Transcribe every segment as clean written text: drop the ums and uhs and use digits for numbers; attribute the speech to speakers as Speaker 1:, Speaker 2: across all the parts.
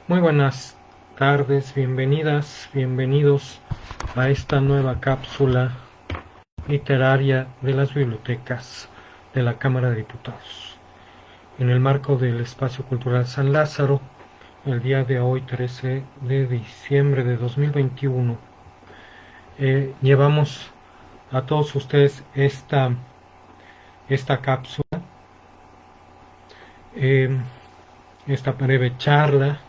Speaker 1: Muy buenas tardes, bienvenidas, bienvenidos a esta nueva cápsula literaria de las bibliotecas de la Cámara de Diputados. En el marco del Espacio Cultural San Lázaro, el día de hoy, 13 de diciembre de 2021, llevamos a todos ustedes esta cápsula, eh, esta breve charla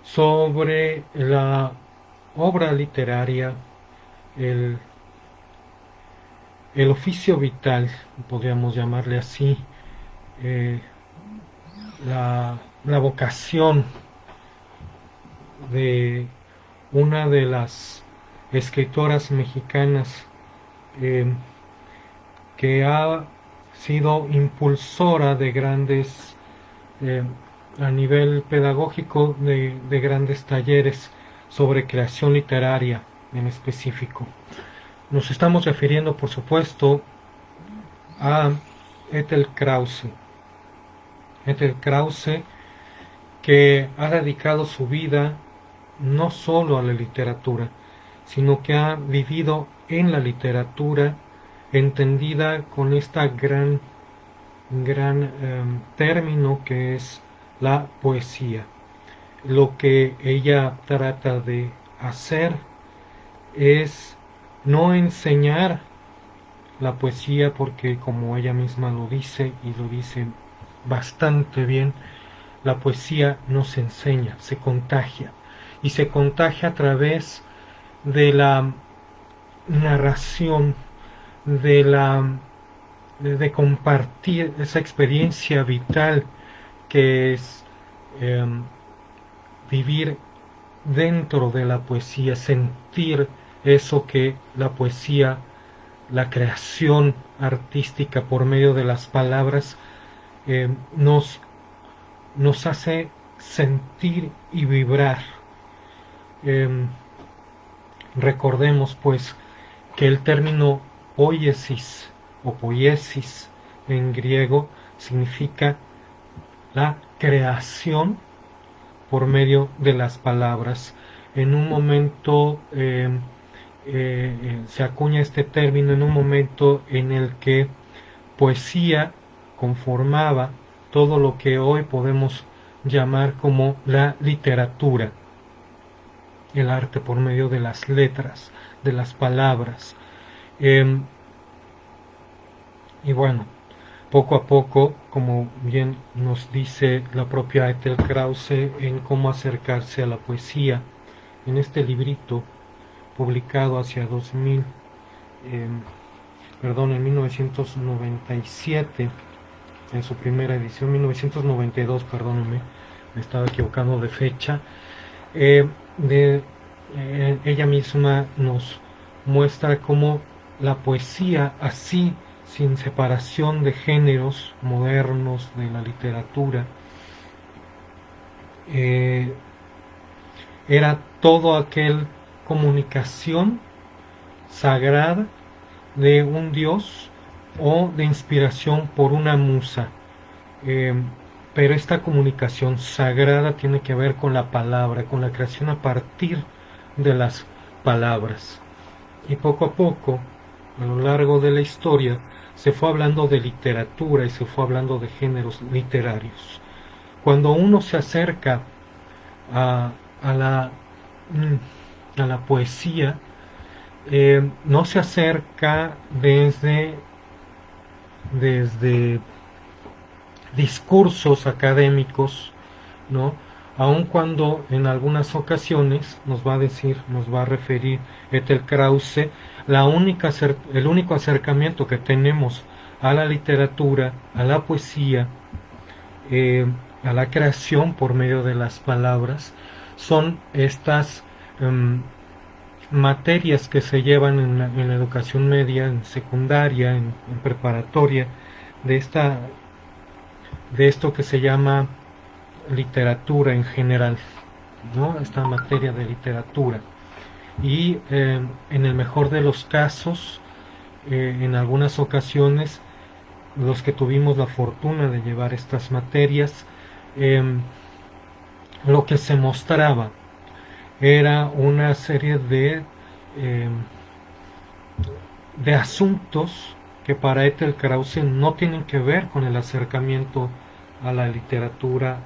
Speaker 1: sobre la obra literaria, el, el oficio vital, podríamos llamarle así, eh, la vocación de una de las escritoras mexicanas eh, que ha sido impulsora de grandes, eh, a nivel pedagógico, de grandes talleres sobre creación literaria en específico. Nos estamos refiriendo, por supuesto, a Ethel Krause. Ethel Krause, que ha dedicado su vida no solo a la literatura, sino que ha vivido en la literatura entendida con esta gran término que es la poesía. Lo que ella trata de hacer es no enseñar la poesía, porque como ella misma lo dice, y lo dice bastante bien, la poesía no se enseña, se contagia. Y se contagia a través de la narración, de compartir esa experiencia vital que es eh, vivir dentro de la poesía, sentir eso que la poesía, la creación artística por medio de las palabras, eh, nos, nos hace sentir y vibrar. Eh, Recordemos pues que el término poiesis o poiesis en griego significa la creación por medio de las palabras. En un momento se acuña este término en un momento en el que poesía conformaba todo lo que hoy podemos llamar como la literatura, el arte por medio de las letras, de las palabras. Y bueno, poco a poco, como bien nos dice la propia Ethel Krause en cómo acercarse a la poesía, en este librito publicado hacia 2000, en 1997, en su primera edición, 1992, perdónenme, me estaba equivocando de fecha, ella misma nos muestra cómo la poesía, así, sin separación de géneros modernos de la literatura, era todo aquel comunicación sagrada de un dios o de inspiración por una musa. Pero esta comunicación sagrada tiene que ver con la palabra, con la creación a partir de las palabras. Y poco a poco, a lo largo de la historia, se fue hablando de literatura y se fue hablando de géneros literarios. Cuando uno se acerca a, a, la, a la poesía, no se acerca desde discursos académicos, ¿no? Aun cuando en algunas ocasiones nos va a referir Ethel Krause, el único acercamiento que tenemos a la literatura, a la poesía, a la creación por medio de las palabras, son estas materias que se llevan en la educación media, en secundaria, en preparatoria, de esto que se llama literatura en general, ¿no? Esta materia de literatura. Y en el mejor de los casos, en algunas ocasiones, los que tuvimos la fortuna de llevar estas materias, lo que se mostraba era una serie eh, de asuntos que para Ethel Krause no tienen que ver con el acercamiento a la literatura,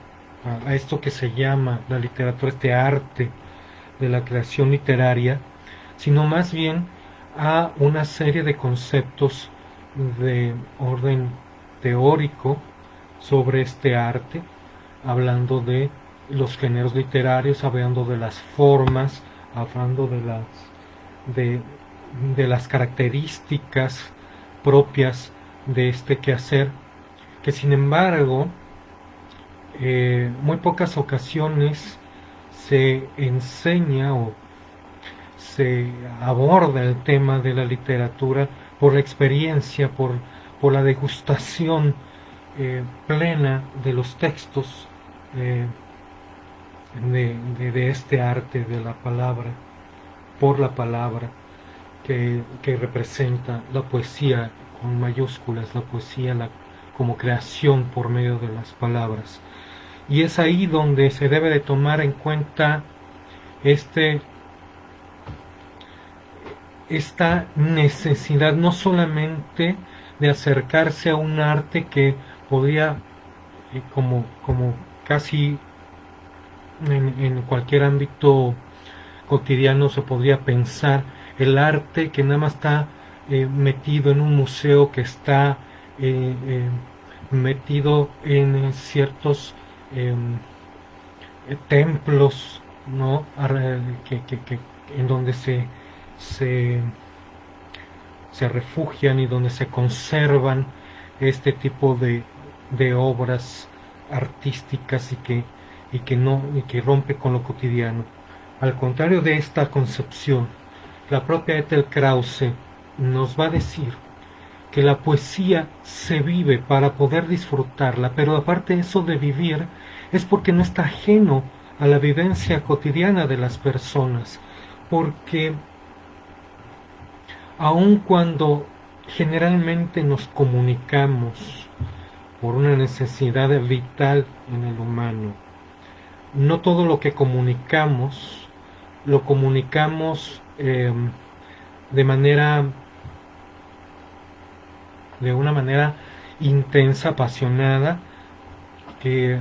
Speaker 1: a esto que se llama la literatura, este arte de la creación literaria, sino más bien a una serie de conceptos de orden teórico sobre este arte, hablando de los géneros literarios, hablando de las formas, hablando de, de las características propias de este quehacer, que sin embargo, muy pocas ocasiones se enseña o se aborda el tema de la literatura por la experiencia, por la degustación plena de los textos eh, de este arte de la palabra, por la palabra, que representa la poesía con mayúsculas, la poesía como creación por medio de las palabras. Y es ahí donde se debe de tomar en cuenta este esta necesidad no solamente de acercarse a un arte que podría, como casi en cualquier ámbito cotidiano se podría pensar, el arte que nada más está metido en un museo, que está metido en ciertos templos, ¿no? En donde se se refugian y donde se conservan este tipo de obras artísticas y que rompe con lo cotidiano. Al contrario de esta concepción, la propia Ethel Krause nos va a decir que la poesía se vive para poder disfrutarla, pero aparte de eso de vivir es porque no está ajeno a la vivencia cotidiana de las personas, porque aun cuando generalmente nos comunicamos por una necesidad vital en el humano, no todo lo que comunicamos lo comunicamos de manera de una manera intensa, apasionada, que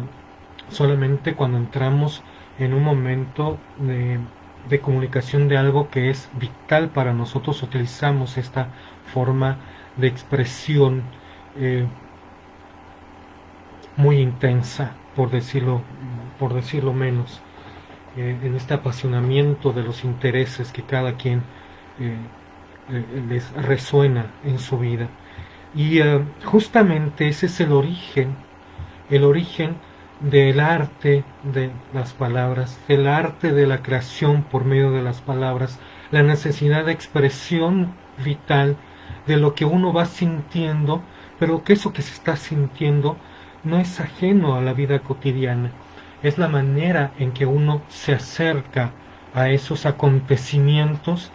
Speaker 1: solamente cuando entramos en un momento de comunicación de algo que es vital para nosotros utilizamos esta forma de expresión eh, muy intensa, por decirlo menos, en este apasionamiento de los intereses que cada quien eh, les resuena en su vida. Y justamente ese es el origen del arte de las palabras, del arte de la creación por medio de las palabras, la necesidad de expresión vital de lo que uno va sintiendo, pero que eso que se está sintiendo no es ajeno a la vida cotidiana, es la manera en que uno se acerca a esos acontecimientos,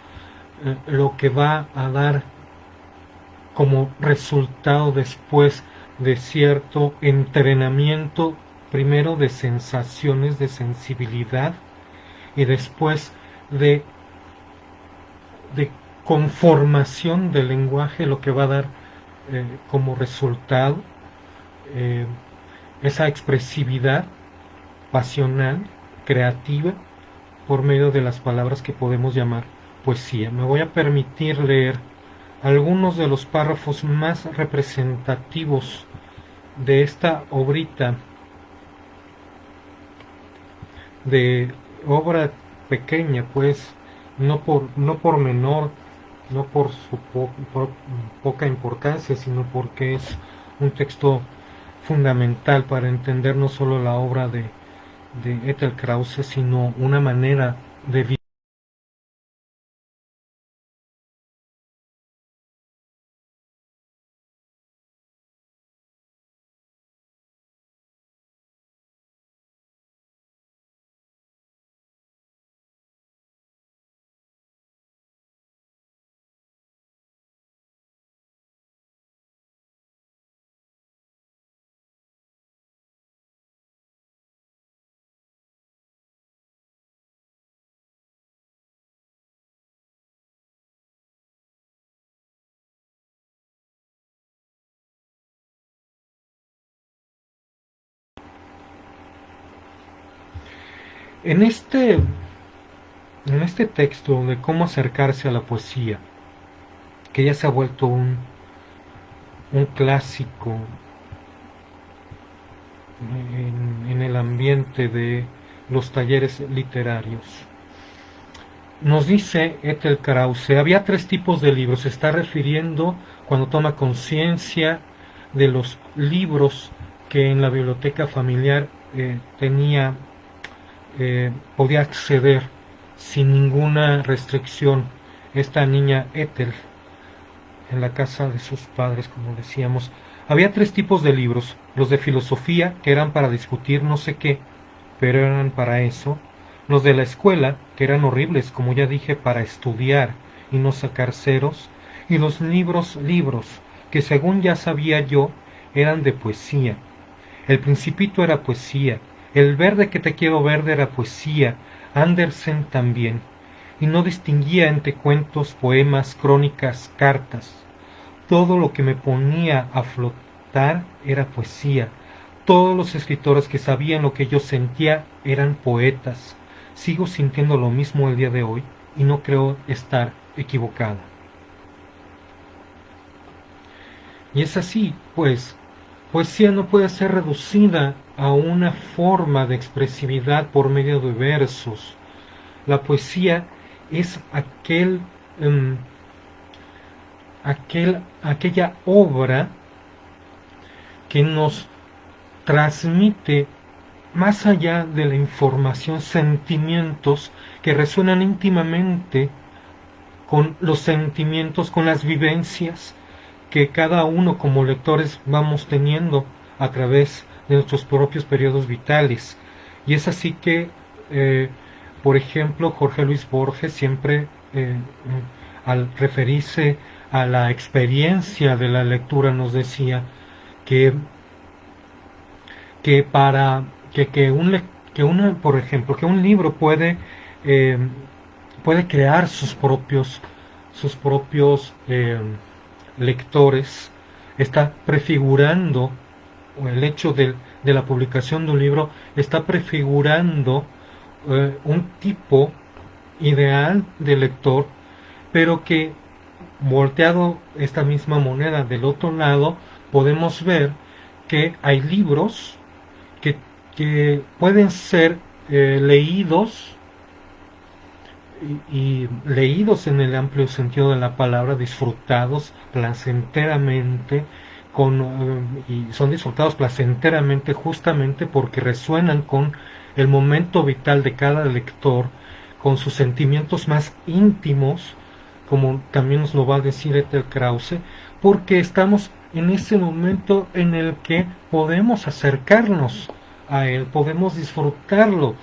Speaker 1: lo que va a dar como resultado después de cierto entrenamiento, primero de sensaciones, de sensibilidad, y después de, de conformación del lenguaje, lo que va a dar como resultado eh, esa expresividad pasional, creativa, por medio de las palabras que podemos llamar poesía. Me voy a permitir leer algunos de los párrafos más representativos de esta obrita de obra pequeña, pues no por menor, no por su poca importancia, sino porque es un texto fundamental para entender no solo la obra de Ethel Krause, sino una manera de vivir En este texto de cómo acercarse a la poesía, que ya se ha vuelto un clásico en el ambiente de los talleres literarios, nos dice Ethel Krause, había 3 tipos de libros, se está refiriendo cuando toma conciencia de los libros que en la biblioteca familiar podía acceder sin ninguna restricción esta niña Ethel en la casa de sus padres, como decíamos. Había 3 tipos de libros, los de filosofía, que eran para discutir no sé qué, pero eran para eso, los de la escuela, que eran horribles, como ya dije, para estudiar y no sacar ceros, y los libros, que según ya sabía yo, eran de poesía. El Principito era poesía, El verde que te quiero verde era poesía, Andersen también, y no distinguía entre cuentos, poemas, crónicas, cartas. Todo lo que me ponía a flotar era poesía. Todos los escritores que sabían lo que yo sentía eran poetas. Sigo sintiendo lo mismo el día de hoy y no creo estar equivocada. Y es así, pues, poesía no puede ser reducida a una forma de expresividad por medio de versos. La poesía es aquella obra que nos transmite, más allá de la información, sentimientos que resuenan íntimamente con los sentimientos, con las vivencias que cada uno como lectores vamos teniendo a través de nuestros propios periodos vitales. Y es así que, por ejemplo, Jorge Luis Borges siempre, al referirse a la experiencia de la lectura, nos decía que para por ejemplo, que un libro eh, puede crear sus propios lectores, está prefigurando, o el hecho de la publicación de un libro está prefigurando un tipo ideal de lector, pero que, volteado esta misma moneda del otro lado, podemos ver que hay libros que pueden ser leídos y leídos en el amplio sentido de la palabra, disfrutados placenteramente y son disfrutados placenteramente justamente porque resuenan con el momento vital de cada lector, con sus sentimientos más íntimos, como también nos lo va a decir Ethel Krause, porque estamos en ese momento en el que podemos acercarnos a él, podemos disfrutarlo.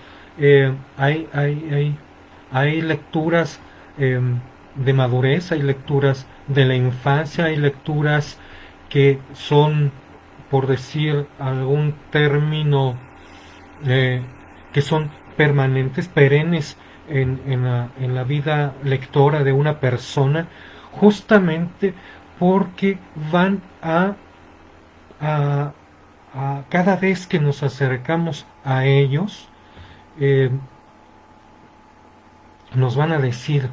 Speaker 1: Hay lecturas de madurez, hay lecturas de la infancia, hay lecturas que son, por decir algún término, que son permanentes, perennes en la vida lectora de una persona, justamente porque van a cada vez que nos acercamos a ellos, nos van a decir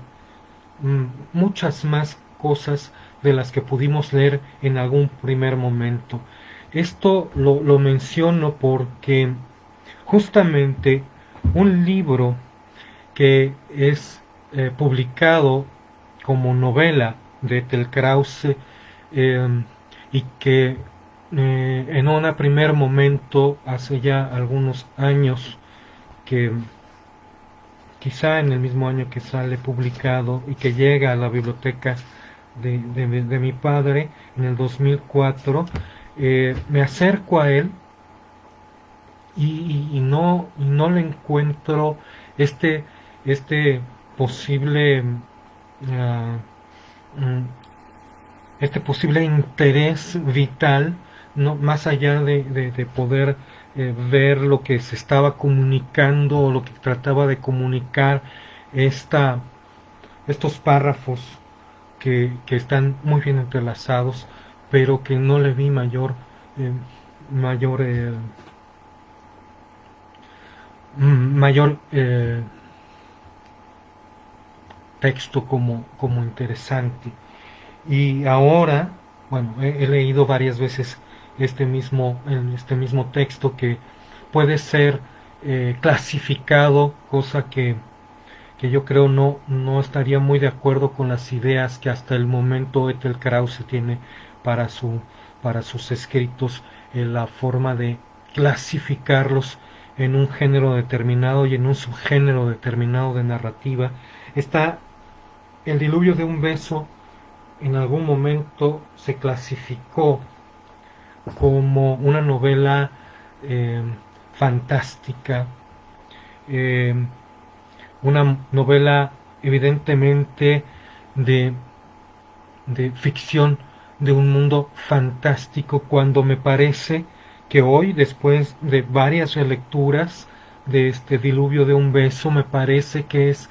Speaker 1: muchas más cosas de las que pudimos leer en algún primer momento. Esto lo menciono porque justamente un libro que es publicado como novela de Ethel Krause, y que en un primer momento, hace ya algunos años, que quizá en el mismo año que sale publicado y que llega a la biblioteca de mi padre en el 2004, me acerco a él y no le encuentro este posible este posible interés vital, no más allá de poder ver lo que se estaba comunicando o lo que trataba de comunicar estos párrafos que están muy bien entrelazados, pero que no le vi mayor mayor texto como interesante. Y ahora, bueno, he leído varias veces este mismo texto que puede ser clasificado, cosa que yo creo no estaría muy de acuerdo con las ideas que hasta el momento Ethel Krause tiene para, para sus escritos, la forma de clasificarlos en un género determinado y en un subgénero determinado de narrativa. Está El diluvio de un beso, en algún momento se clasificó como una novela eh, fantástica, eh, una novela evidentemente de, de ficción, de un mundo fantástico, cuando me parece que hoy, después de varias relecturas de este diluvio de un beso, me parece que es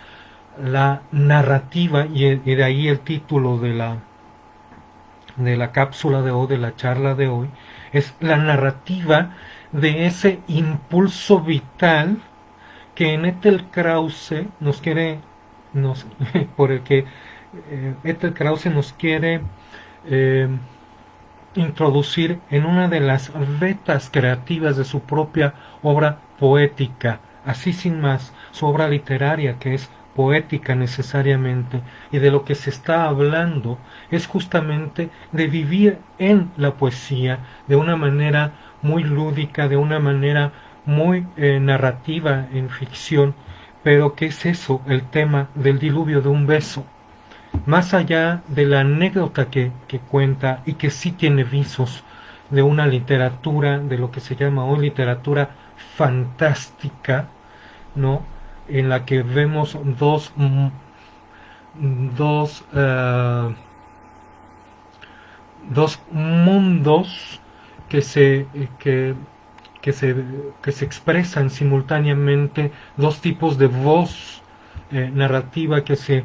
Speaker 1: la narrativa, y de ahí el título de la cápsula de hoy, de la charla de hoy, es la narrativa de ese impulso vital que en Ethel Krause nos quiere, nos, por el que Ethel Krause nos quiere eh, introducir en una de las vetas creativas de su propia obra poética, así sin más, su obra literaria, que es poética necesariamente, y de lo que se está hablando es justamente de vivir en la poesía de una manera muy lúdica, de una manera muy narrativa en ficción. Pero ¿qué es eso? El tema del diluvio de un beso, más allá de la anécdota que cuenta, y que sí tiene visos de una literatura, de lo que se llama hoy literatura fantástica, ¿no? En la que vemos dos, uh, dos mundos que se, que, que, se, que se expresan simultáneamente, dos tipos de voz narrativa que se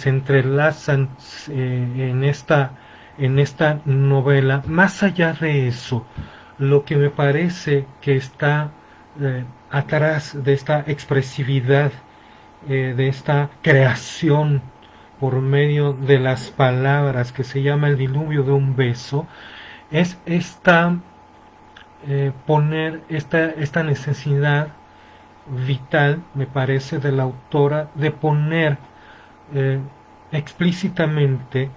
Speaker 1: entrelazan en esta novela. Más allá de eso, lo que me parece que está atrás de esta expresividad, de esta creación por medio de las palabras, que se llama el diluvio de un beso, es poner esta necesidad vital, me parece, de la autora de poner eh, explícitamente,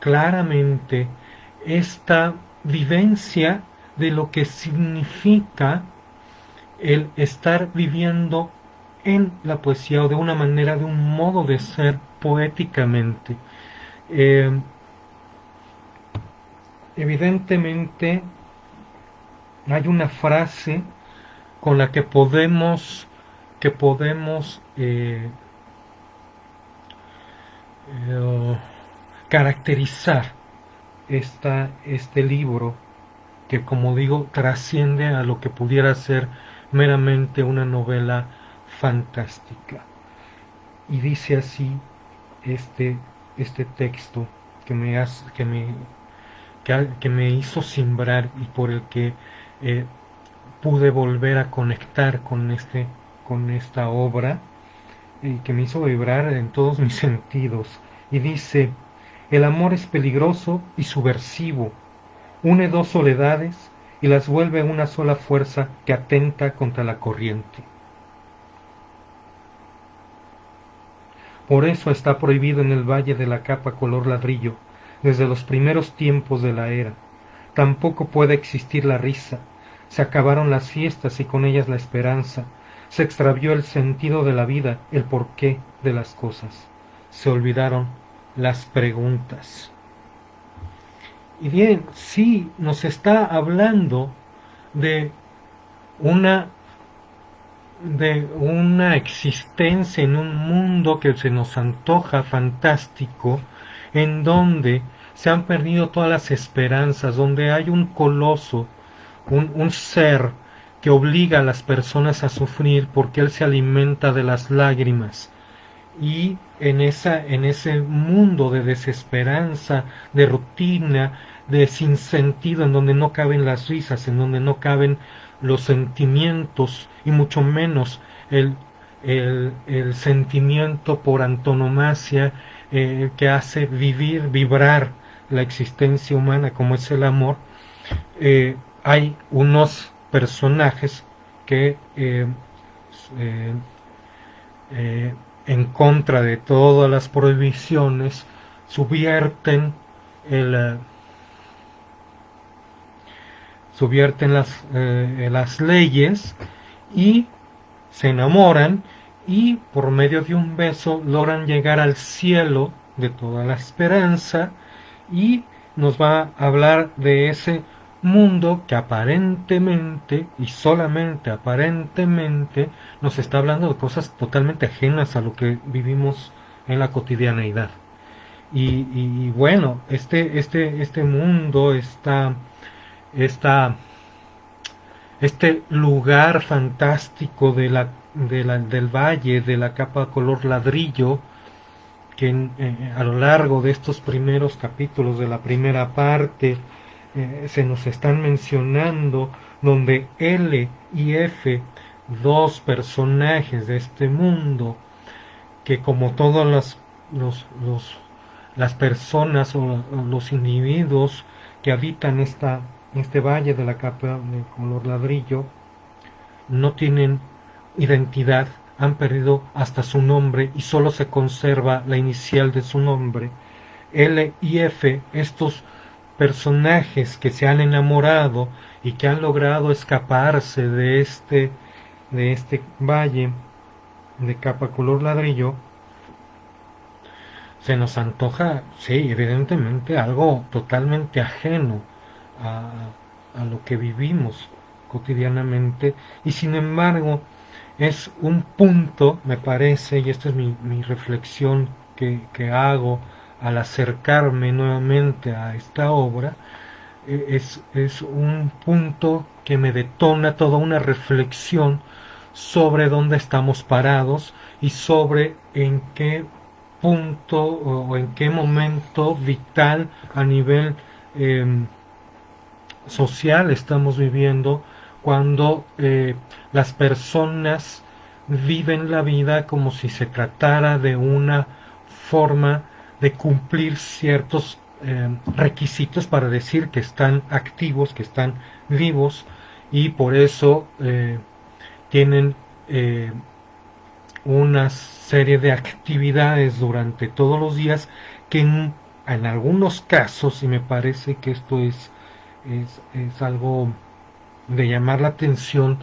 Speaker 1: claramente, esta vivencia de lo que significa el estar viviendo en la poesía, o de una manera, de un modo de ser poéticamente. Eh, Evidentemente hay una frase con la que podemos eh, caracterizar este libro, que, como digo, trasciende a lo que pudiera ser meramente una novela fantástica. Y dice así este texto que que me hizo simbrar, y por el que eh, pude volver a conectar con esta obra, y que me hizo vibrar en todos mis sentidos. Y dice: el amor es peligroso y subversivo, une dos soledades y las vuelve una sola fuerza que atenta contra la corriente. Por eso está prohibido en el valle de la capa color ladrillo, desde los primeros tiempos de la era. Tampoco puede existir la risa. Se acabaron las fiestas y con ellas la esperanza. Se extravió el sentido de la vida, el porqué de las cosas. Se olvidaron las preguntas. Y bien, sí, nos está hablando de una existencia en un mundo que se nos antoja fantástico, en donde se han perdido todas las esperanzas, donde hay un coloso, un ser que obliga a las personas a sufrir porque él se alimenta de las lágrimas. Y en ese mundo de desesperanza, de rutina, de sinsentido, en donde no caben las risas, en donde no caben los sentimientos, y mucho menos el, el sentimiento por antonomasia que hace vibrar la existencia humana, como es el amor. Hay unos personajes que eh, en contra de todas las prohibiciones subvierten el, subvierten las leyes y se enamoran, y por medio de un beso logran llegar al cielo de toda la esperanza, y nos va a hablar de ese mundo que aparentemente y solamente aparentemente nos está hablando de cosas totalmente ajenas a lo que vivimos en la cotidianeidad. Y bueno, este mundo, esta, este lugar fantástico del valle, de la capa color ladrillo, que a lo largo de estos primeros capítulos de la primera parte se nos están mencionando, donde L y F, dos personajes de este mundo, que como todas las personas o los individuos que habitan este valle de la capa de color ladrillo, no tienen identidad, han perdido hasta su nombre y solo se conserva la inicial de su nombre. L y F, estos personajes que se han enamorado y que han logrado escaparse de este valle de capa color ladrillo, se nos antoja, sí, evidentemente algo totalmente ajeno a lo que vivimos cotidianamente, y sin embargo es un punto, me parece, y esta es mi reflexión que hago al acercarme nuevamente a esta obra, es un punto que me detona toda una reflexión sobre dónde estamos parados y sobre en qué punto o en qué momento vital a nivel eh, social estamos viviendo, cuando las personas viven la vida como si se tratara de una forma de cumplir ciertos requisitos para decir que están activos, que están vivos, y por eso tienen una serie de actividades durante todos los días que en algunos casos, y me parece que esto es algo de llamar la atención,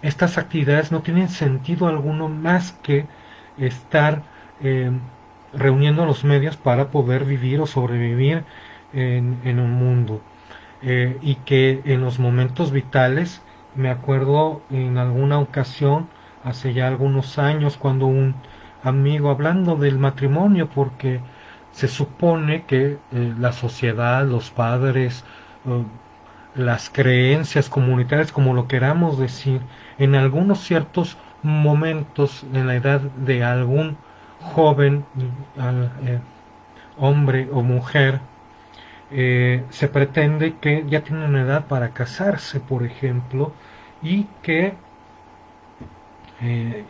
Speaker 1: estas actividades no tienen sentido alguno más que estar eh, reuniendo los medios para poder vivir o sobrevivir en un mundo. Y que en los momentos vitales, me acuerdo en alguna ocasión, hace ya algunos años, cuando un amigo, hablando del matrimonio, porque se supone que la sociedad, los padres, eh, las creencias comunitarias, como lo queramos decir, en algunos ciertos momentos en la edad de algún joven, eh, hombre o mujer, se pretende que ya tiene una edad para casarse, por ejemplo, y que eh,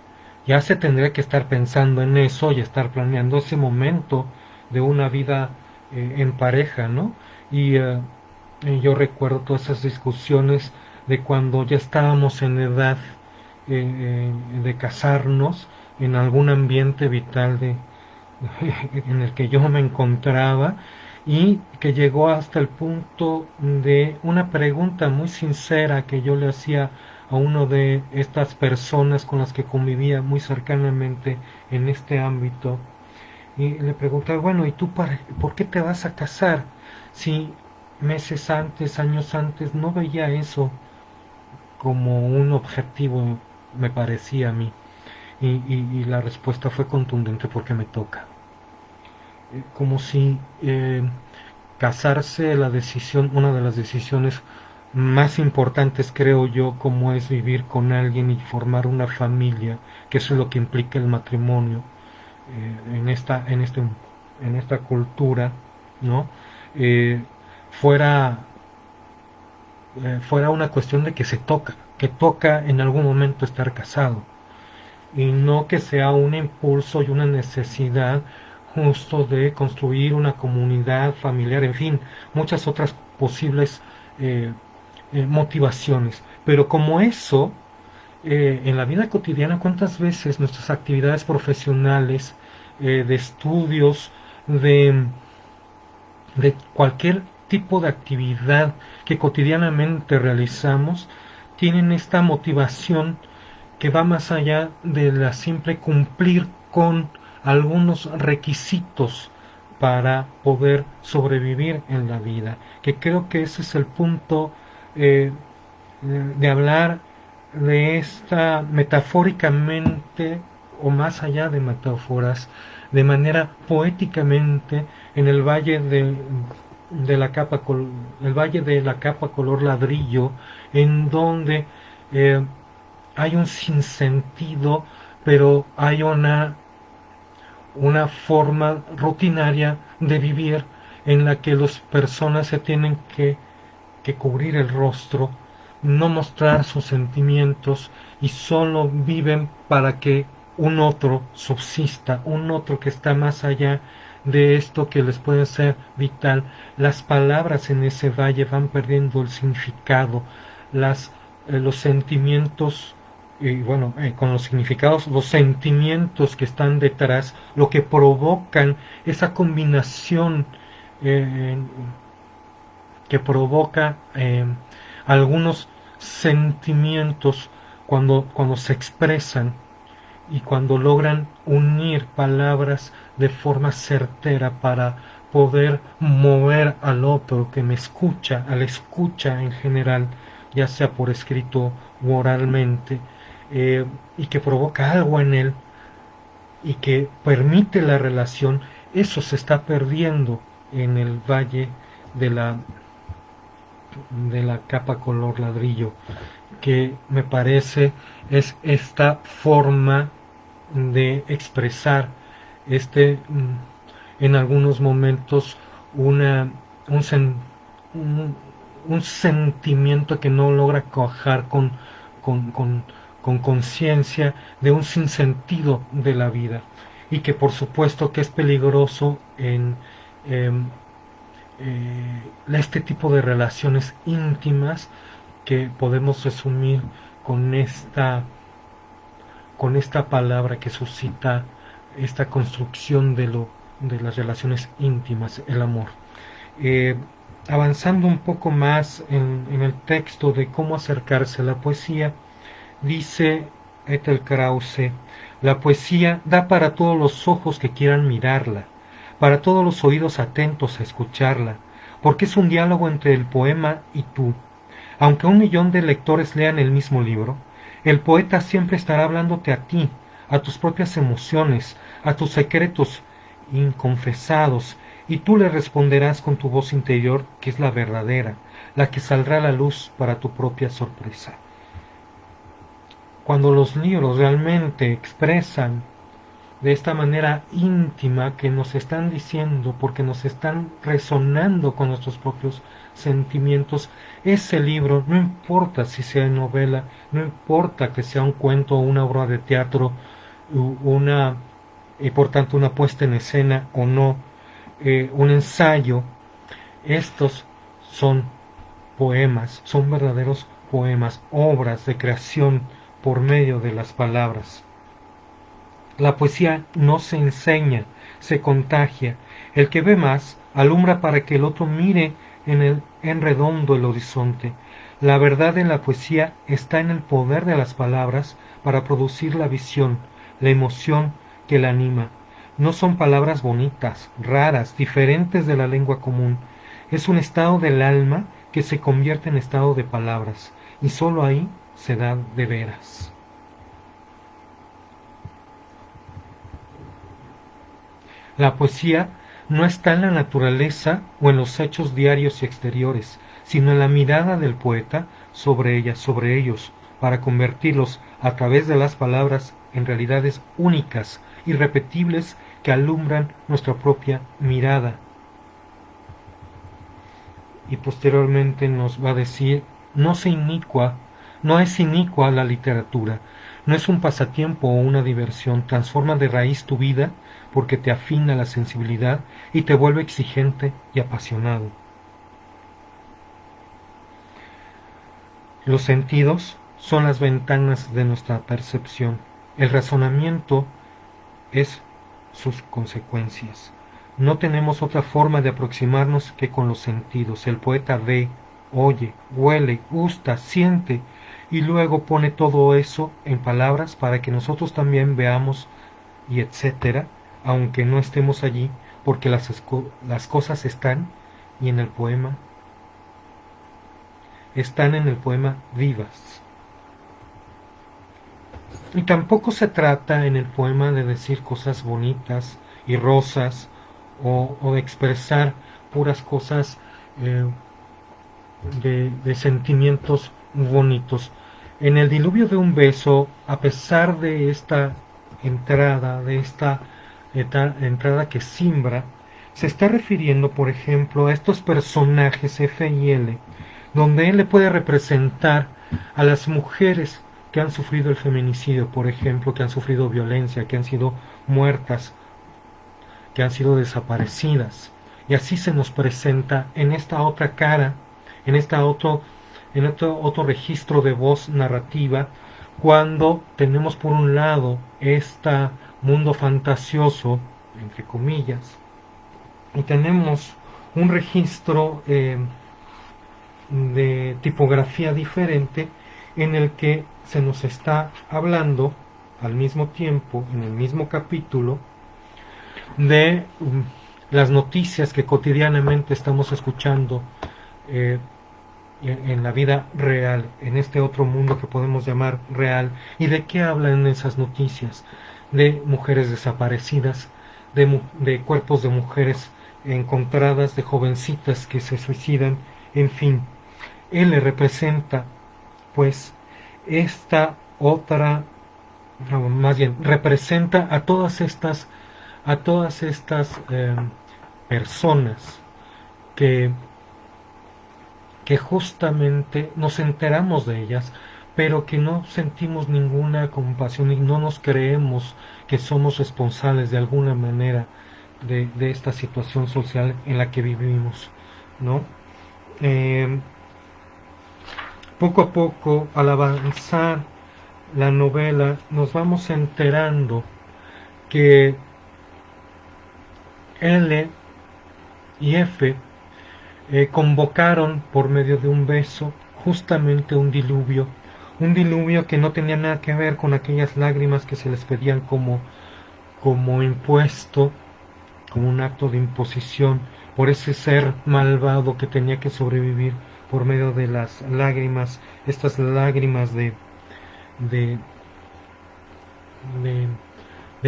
Speaker 1: ya se tendría que estar pensando en eso y estar planeando ese momento de una vida en pareja, ¿no? Y yo recuerdo todas esas discusiones de cuando ya estábamos en edad de casarnos, en algún ambiente vital en el que yo me encontraba, y que llegó hasta el punto de una pregunta muy sincera que yo le hacía a uno de estas personas con las que convivía muy cercanamente en este ámbito, y le preguntaba, bueno, ¿y tú por qué te vas a casar? Si meses antes, años antes, no veía eso como un objetivo, me parecía a mí. Y la respuesta fue contundente: porque me toca. Como si casarse, la decisión, una de las decisiones más importantes, creo yo, como es vivir con alguien y formar una familia, que eso es lo que implica el matrimonio en esta cultura, ¿no? Eh, fuera fuera una cuestión de que que toca en algún momento estar casado, y no que sea un impulso y una necesidad justo de construir una comunidad familiar, en fin, muchas otras posibles eh, motivaciones. Pero como eso, en la vida cotidiana, ¿cuántas veces nuestras actividades profesionales, de estudios, de, de cualquier tipo de actividad que cotidianamente realizamos, tienen esta motivación que va más allá de la simple cumplir con algunos requisitos para poder sobrevivir en la vida? Que creo que ese es el punto, eh, de hablar de esta metafóricamente, o más allá de metáforas, de manera poéticamente, en el valle de la capa el valle de la capa color ladrillo, en donde eh, hay un sinsentido, pero hay una forma rutinaria de vivir en la que las personas se tienen que cubrir el rostro, no mostrar sus sentimientos, y solo viven para que un otro subsista, un otro que está más allá de esto que les puede ser vital. Las palabras en ese valle van perdiendo el significado, los sentimientos, y bueno, con los significados, los sentimientos que están detrás, lo que provocan esa combinación, eh, que provoca algunos sentimientos cuando se expresan y cuando logran unir palabras de forma certera para poder mover al otro que me escucha, al escucha en general, ya sea por escrito u oralmente, y que provoca algo en él y que permite la relación. Eso se está perdiendo en el valle de la capa color ladrillo, que me parece es esta forma de expresar en algunos momentos una un, sen, un sentimiento que no logra cuajar con, con, con conciencia de un sinsentido de la vida, y que por supuesto que es peligroso en eh, este tipo de relaciones íntimas que podemos resumir con con esta palabra que suscita esta construcción de las relaciones íntimas, el amor. Eh, Avanzando un poco más en el texto de cómo acercarse a la poesía, dice Ethel Krause: la poesía da para todos los ojos que quieran mirarla, para todos los oídos atentos a escucharla, porque es un diálogo entre el poema y tú. Aunque 1 millón de lectores lean el mismo libro, el poeta siempre estará hablándote a ti, a tus propias emociones, a tus secretos inconfesados, y tú le responderás con tu voz interior, que es la verdadera, la que saldrá a la luz para tu propia sorpresa. Cuando los libros realmente expresan de esta manera íntima que nos están diciendo, porque nos están resonando con nuestros propios sentimientos, ese libro, no importa si sea novela, no importa que sea un cuento o una obra de teatro, y por tanto una puesta en escena o no, un ensayo, estos son poemas, son verdaderos poemas, obras de creación por medio de las palabras. La poesía no se enseña, se contagia. El que ve más alumbra para que el otro mire en redondo el horizonte. La verdad en la poesía está en el poder de las palabras para producir la visión, la emoción que la anima. No son palabras bonitas, raras, diferentes de la lengua común. Es un estado del alma que se convierte en estado de palabras, y sólo ahí se da de veras. La poesía no está en la naturaleza o en los hechos diarios y exteriores, sino en la mirada del poeta sobre ella, sobre ellos, para convertirlos a través de las palabras en realidades únicas, irrepetibles, que alumbran nuestra propia mirada. Y posteriormente nos va a decir no es inicua la literatura, no es un pasatiempo o una diversión, transforma de raíz tu vida porque te afina la sensibilidad y te vuelve exigente y apasionado. Los sentidos son las ventanas de nuestra percepción. El razonamiento es sus consecuencias. No tenemos otra forma de aproximarnos que con los sentidos. El poeta ve, oye, huele, gusta, siente y luego pone todo eso en palabras para que nosotros también veamos y etcétera, aunque no estemos allí, porque las cosas están y en el poema están en el poema vivas. Y tampoco se trata en el poema de decir cosas bonitas y rosas o de expresar puras cosas de sentimientos bonitos. En el diluvio de un beso, a pesar de esta entrada que simbra, se está refiriendo, por ejemplo, a estos personajes F y L, donde él le puede representar a las mujeres que han sufrido el feminicidio, por ejemplo, que han sufrido violencia, que han sido muertas, que han sido desaparecidas. Y así se nos presenta en esta otra cara, en este otro registro de voz narrativa, cuando tenemos por un lado este mundo fantasioso, entre comillas, y tenemos un registro de tipografía diferente en el que se nos está hablando al mismo tiempo, en el mismo capítulo, de las noticias que cotidianamente estamos escuchando en la vida real, en este otro mundo que podemos llamar real. ¿Y de qué hablan esas noticias? De mujeres desaparecidas, de cuerpos de mujeres encontradas, de jovencitas que se suicidan, en fin. Él le representa, pues, esta otra, no, más bien, representa a todas estas personas que justamente nos enteramos de ellas, pero que no sentimos ninguna compasión y no nos creemos que somos responsables de alguna manera de esta situación social en la que vivimos, ¿no? Poco a poco, al avanzar la novela, nos vamos enterando que L y F convocaron por medio de un beso justamente un diluvio que no tenía nada que ver con aquellas lágrimas que se les pedían como impuesto, como un acto de imposición por ese ser malvado que tenía que sobrevivir por medio de las lágrimas, estas lágrimas de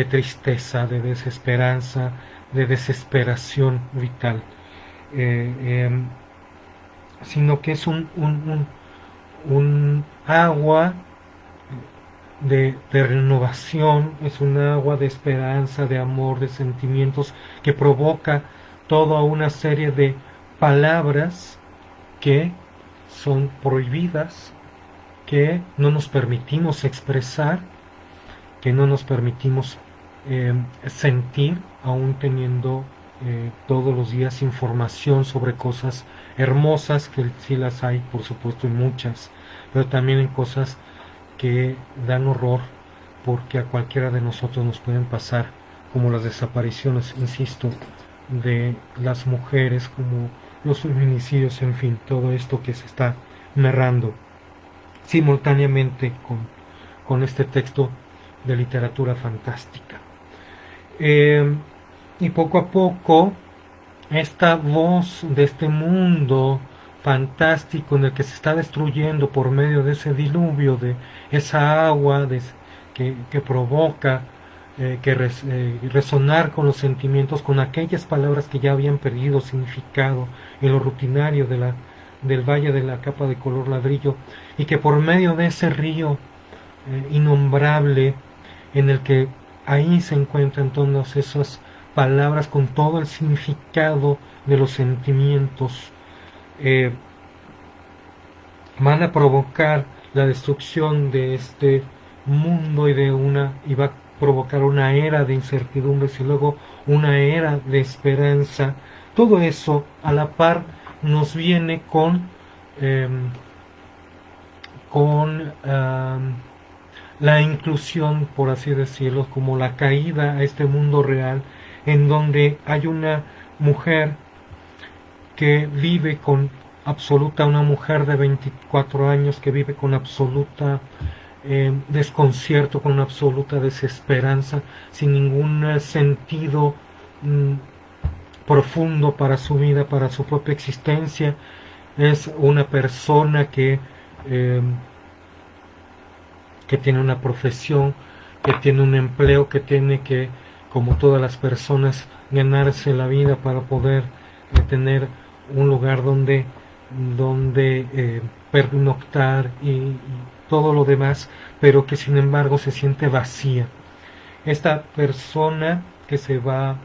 Speaker 1: tristeza, de desesperanza, de desesperación vital, sino que es un agua de renovación, es un agua de esperanza, de amor, de sentimientos, que provoca toda una serie de palabras que son prohibidas, que no nos permitimos expresar, que no nos permitimos sentir, aún teniendo todos los días información sobre cosas hermosas, que sí las hay, por supuesto, y muchas, pero también en cosas que dan horror, porque a cualquiera de nosotros nos pueden pasar, como las desapariciones, insisto, de las mujeres, como los feminicidios, en fin, todo esto que se está narrando simultáneamente con este texto de literatura fantástica. Y poco a poco esta voz de este mundo fantástico en el que se está destruyendo por medio de ese diluvio, de esa agua que provoca resonar con los sentimientos, con aquellas palabras que ya habían perdido significado en lo rutinario del valle de la capa de color ladrillo, y que por medio de ese río innombrable, en el que ahí se encuentran todas esas palabras con todo el significado de los sentimientos, van a provocar la destrucción de este mundo y va a provocar una era de incertidumbres y luego una era de esperanza. Todo eso a la par nos viene eh, con la inclusión, por así decirlo, como la caída a este mundo real, en donde hay una mujer que vive con absoluta, una mujer de 24 años que vive con absoluta desconcierto, con absoluta desesperanza, sin ningún sentido mm, profundo para su vida, para su propia existencia. Es una persona eh, que tiene una profesión, que tiene un empleo, que tiene que, como todas las personas, ganarse la vida para poder tener un lugar donde pernoctar y todo lo demás, pero que sin embargo se siente vacía. Esta persona que se va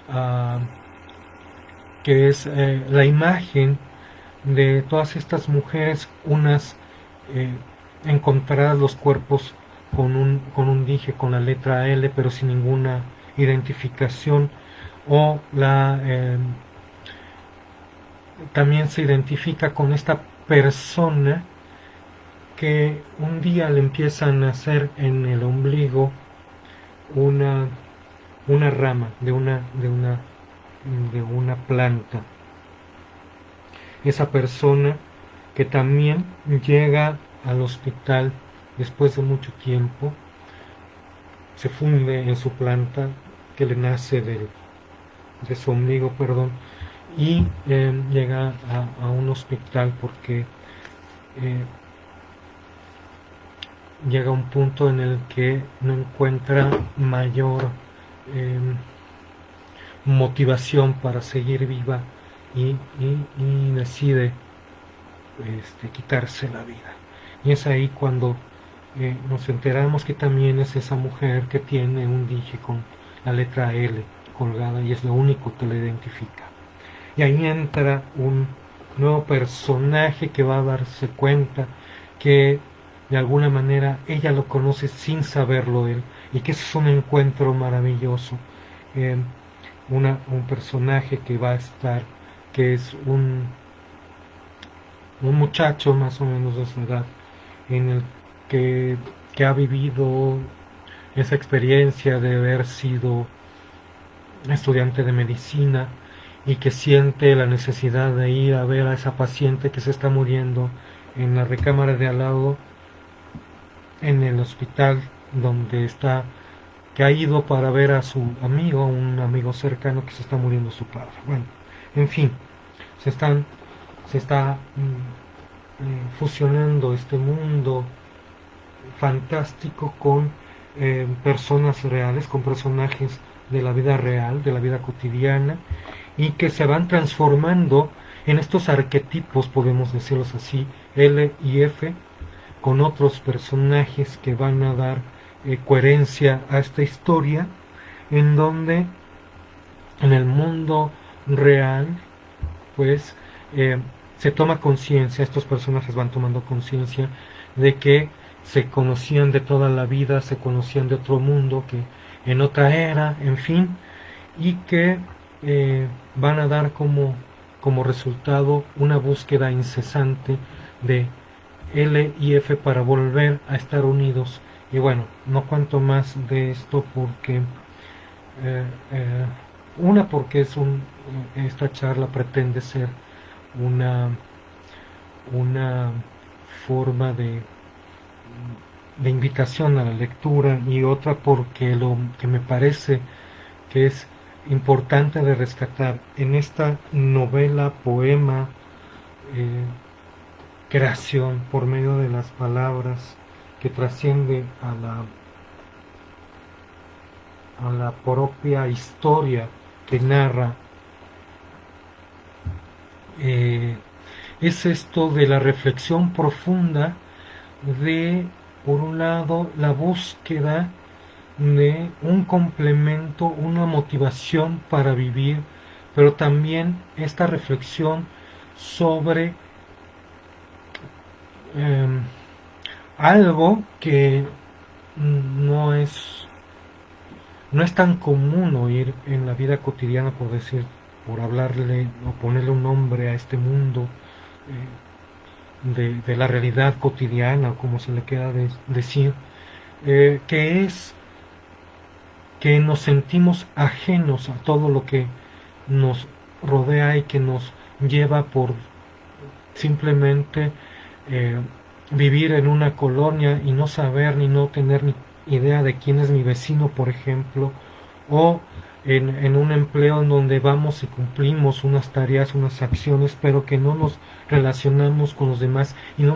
Speaker 1: a, que es la imagen de todas estas mujeres, unas eh, encontradas los cuerpos con un dije con la letra L, pero sin ninguna identificación, o también se identifica con esta persona que un día le empiezan a hacer en el ombligo una, una rama de una planta. Esa persona que también llega al hospital después de mucho tiempo, se funde en su planta que le nace de su ombligo, perdón, y llega a un hospital porque llega a un punto en el que no encuentra mayor eh, motivación para seguir viva y decide quitarse la vida. Y es ahí cuando nos enteramos que también es esa mujer que tiene un dije con la letra L colgada y es lo único que la identifica. Y ahí entra un nuevo personaje que va a darse cuenta que de alguna manera ella lo conoce sin saberlo él, y que eso es un encuentro maravilloso. Eh, un personaje que va a estar, que es un muchacho más o menos de su edad, en el que ha vivido esa experiencia de haber sido estudiante de medicina y que siente la necesidad de ir a ver a esa paciente que se está muriendo en la recámara de al lado, en el hospital donde está, que ha ido para ver a su amigo, un amigo cercano que se está muriendo su padre. Bueno, en fin, se está fusionando este mundo fantástico con personas reales, con personajes de la vida real, de la vida cotidiana, y que se van transformando en estos arquetipos, podemos decirlos así, L y F, con otros personajes que van a dar coherencia a esta historia, en donde en el mundo real, pues, se toma conciencia, estos personajes van tomando conciencia de que se conocían de toda la vida, se conocían de otro mundo, que en otra era, en fin, y que van a dar como resultado una búsqueda incesante de L y F para volver a estar unidos. Y bueno, no cuento más de esto porque porque esta charla pretende ser una una forma de invitación a la lectura, y otra porque lo que me parece que es importante de rescatar en esta novela, poema, eh, creación por medio de las palabras, que trasciende a la propia historia que narra, es esto de la reflexión profunda de, por un lado, la búsqueda de un complemento, una motivación para vivir, pero también esta reflexión sobre eh, algo que no es tan común oír en la vida cotidiana, por decir, por hablarle o ponerle un nombre a este mundo de la realidad cotidiana, o como se le quiera decir, que es que nos sentimos ajenos a todo lo que nos rodea y que nos lleva por simplemente eh, vivir en una colonia y no saber ni no tener ni idea de quién es mi vecino, por ejemplo, o en un empleo en donde vamos y cumplimos unas tareas, unas acciones, pero que no nos relacionamos con los demás y no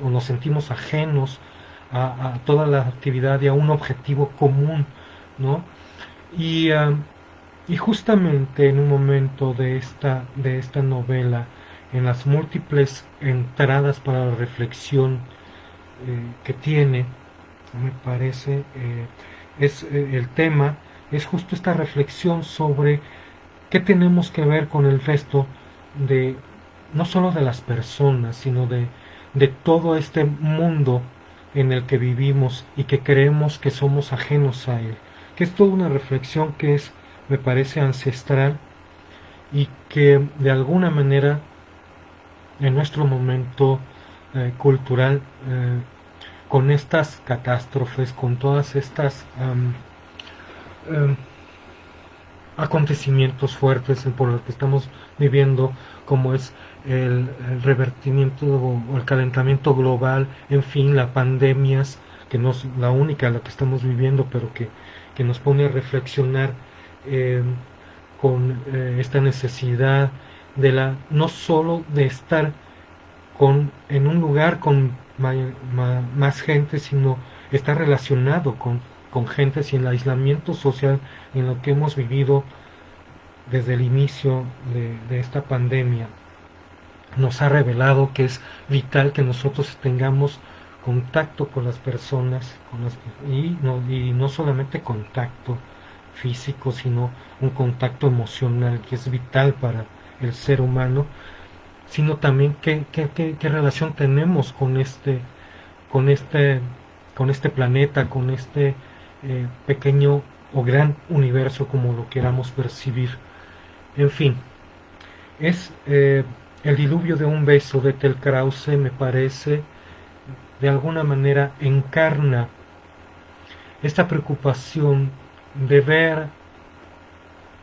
Speaker 1: o nos sentimos ajenos a toda la actividad y a un objetivo común, ¿no? Y, y justamente en un momento de esta novela, en las múltiples entradas para la reflexión que tiene, me parece, el tema es justo esta reflexión sobre qué tenemos que ver con el resto de, no solo de las personas, sino de todo este mundo en el que vivimos y que creemos que somos ajenos a él. Que es toda una reflexión que es, me parece, ancestral y que de alguna manera en nuestro momento cultural, con estas catástrofes, con todas estas um, acontecimientos fuertes por los que estamos viviendo, como es el revertimiento o el calentamiento global, en fin, las pandemias, que no es la única la que estamos viviendo, pero que nos pone a reflexionar eh, con esta necesidad de no solo de estar en un lugar con más gente, sino estar relacionado con gente, y el aislamiento social en lo que hemos vivido desde el inicio de esta pandemia nos ha revelado que es vital que nosotros tengamos contacto con las personas y no solamente contacto físico, sino un contacto emocional que es vital para el ser humano, sino también qué relación tenemos con este, con este planeta, con este pequeño o gran universo, como lo queramos percibir. En fin, es el diluvio de un beso de Tel Krause, me parece, de alguna manera encarna esta preocupación de ver,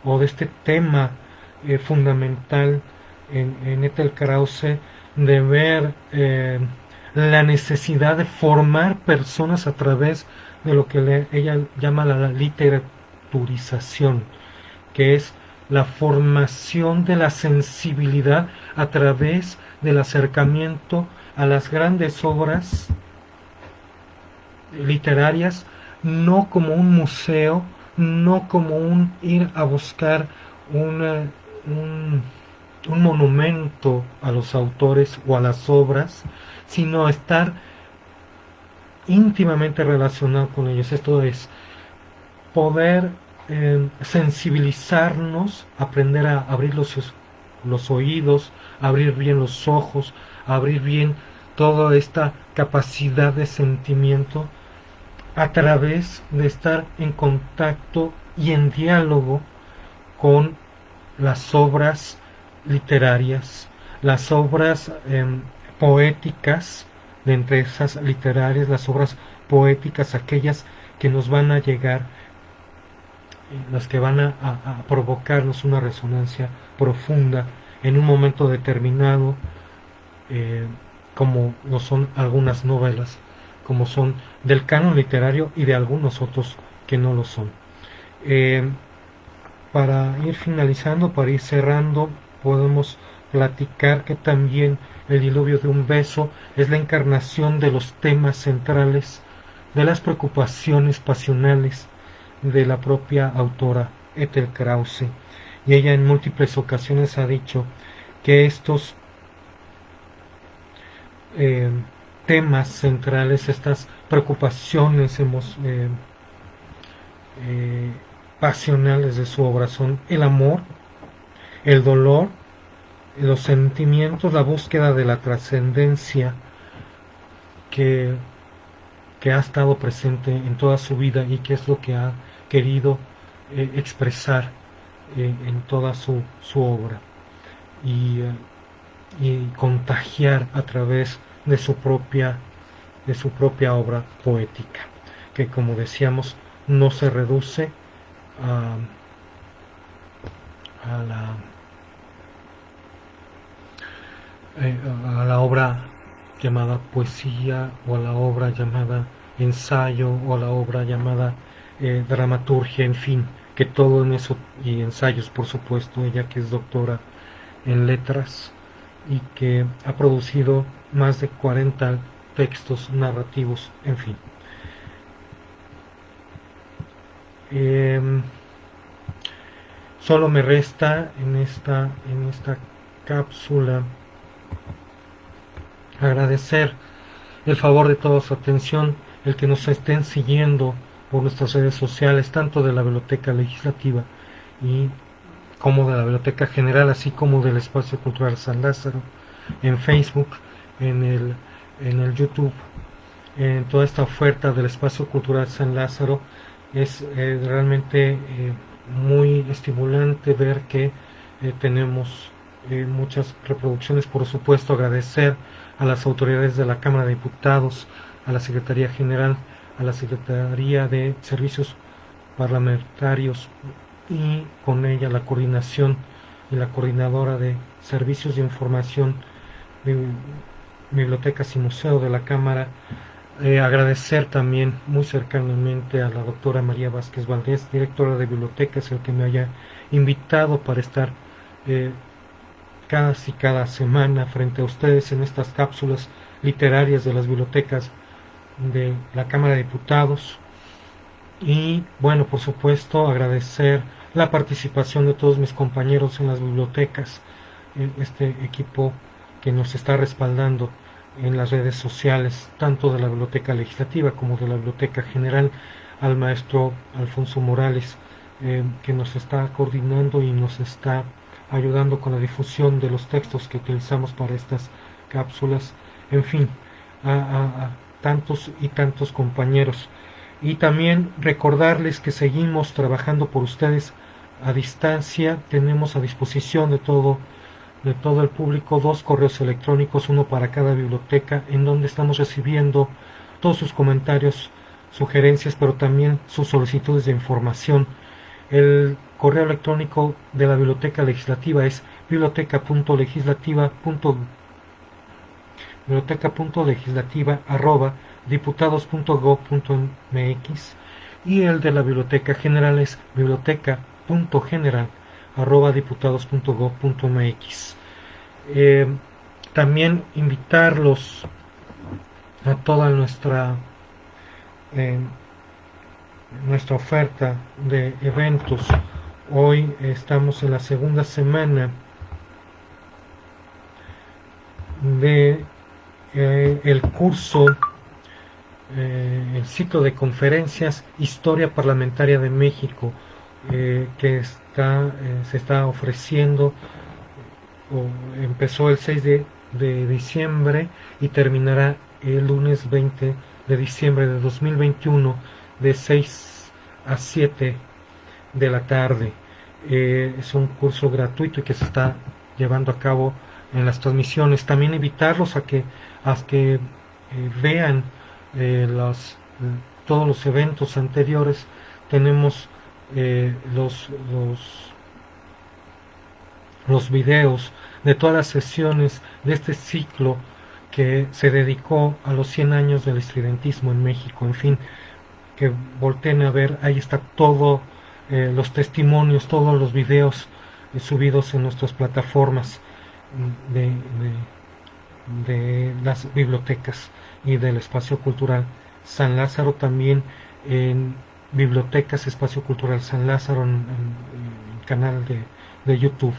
Speaker 1: o de este tema fundamental en Ethel Krause, de ver la necesidad de formar personas a través de lo que ella llama la literaturización, que es la formación de la sensibilidad a través del acercamiento a las grandes obras literarias, no como un museo, no como un ir a buscar un monumento a los autores o a las obras, sino estar íntimamente relacionado con ellos. Esto es poder sensibilizarnos, aprender a abrir los oídos, abrir bien los ojos, abrir bien toda esta capacidad de sentimiento a través de estar en contacto y en diálogo con las obras literarias, las obras poéticas, de entre esas literarias, las obras poéticas, aquellas que nos van a llegar, las que van a provocarnos una resonancia profunda en un momento determinado, como lo son algunas novelas, como son del canon literario y de algunos otros que no lo son. Para ir finalizando, para ir cerrando, podemos platicar que también el diluvio de un beso es la encarnación de los temas centrales, de las preocupaciones pasionales de la propia autora Ethel Krause. Y ella en múltiples ocasiones ha dicho que estos temas centrales, estas preocupaciones pasionales de su obra son el amor, el dolor, los sentimientos, la búsqueda de la trascendencia, que, que ha estado presente en toda su vida y que es lo que ha querido expresar en toda su obra y contagiar a través de su propia obra poética, que como decíamos no se reduce a, a la a la obra llamada poesía o a la obra llamada ensayo o a la obra llamada dramaturgia, en fin, que todo en eso, y ensayos por supuesto, ella que es doctora en letras y que ha producido más de 40 textos narrativos, en fin. Solo me resta en esta cápsula agradecer el favor de toda su atención, el que nos estén siguiendo por nuestras redes sociales, tanto de la Biblioteca Legislativa y como de la Biblioteca General, así como del Espacio Cultural San Lázaro, en Facebook, en el YouTube, en toda esta oferta del Espacio Cultural San Lázaro. Es realmente muy estimulante ver que tenemos muchas reproducciones. Por supuesto, agradecer a las autoridades de la Cámara de Diputados, a la Secretaría General, a la Secretaría de Servicios Parlamentarios y con ella la coordinación y la coordinadora de Servicios de Información de Bibliotecas y Museo de la Cámara. Agradecer también muy cercanamente a la doctora María Vázquez Valdés, directora de bibliotecas, el que me haya invitado para estar casi cada semana frente a ustedes en estas cápsulas literarias de las bibliotecas de la Cámara de Diputados. Y bueno, por supuesto, agradecer la participación de todos mis compañeros en las bibliotecas, este equipo que nos está respaldando en las redes sociales, tanto de la Biblioteca Legislativa como de la Biblioteca General, al maestro Alfonso Morales, que nos está coordinando y nos está ayudando con la difusión de los textos que utilizamos para estas cápsulas, en fin, a tantos y tantos compañeros. Y también recordarles que seguimos trabajando por ustedes a distancia. Tenemos a disposición de todo el público 2 correos electrónicos, uno para cada biblioteca, en donde estamos recibiendo todos sus comentarios, sugerencias, pero también sus solicitudes de información. El correo electrónico de la Biblioteca Legislativa es biblioteca.legislativa@diputados.gov.mx y el de la Biblioteca General es biblioteca.general@diputados.gov.mx. También invitarlos a toda nuestra oferta de eventos. Hoy estamos en la segunda semana de el curso, el ciclo de conferencias Historia Parlamentaria de México, que se está ofreciendo. Empezó el 6 de diciembre y terminará el lunes 20 de diciembre de 2021 de 6 a 7 de la tarde. Es un curso gratuito y que se está llevando a cabo en las transmisiones. También invitarlos a que vean todos los eventos anteriores. Tenemos los videos de todas las sesiones de este ciclo que se dedicó a los 100 años del estridentismo en México. En fin, que volteen a ver, ahí está todo, los testimonios, todos los videos subidos en nuestras plataformas de las bibliotecas y del Espacio Cultural San Lázaro, también en Bibliotecas Espacio Cultural San Lázaro, en el canal de YouTube.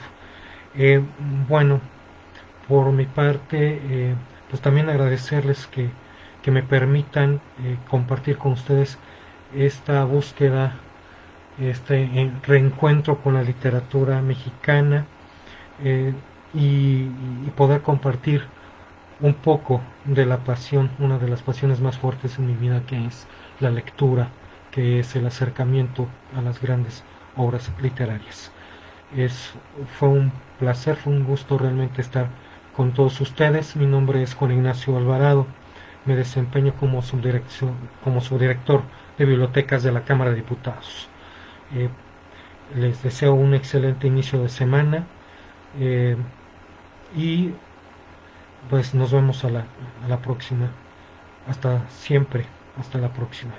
Speaker 1: Bueno, por mi parte, pues también agradecerles que me permitan compartir con ustedes esta búsqueda, este reencuentro con la literatura mexicana, y poder compartir un poco de la pasión, una de las pasiones más fuertes en mi vida, que es la lectura, que es el acercamiento a las grandes obras literarias. Fue un placer, fue un gusto realmente estar con todos ustedes. Mi nombre es Juan Ignacio Alvarado, me desempeño como subdirector de bibliotecas de la Cámara de Diputados. Eh, Les deseo un excelente inicio de semana, eh, y pues nos vemos a la próxima. Hasta siempre, hasta la próxima.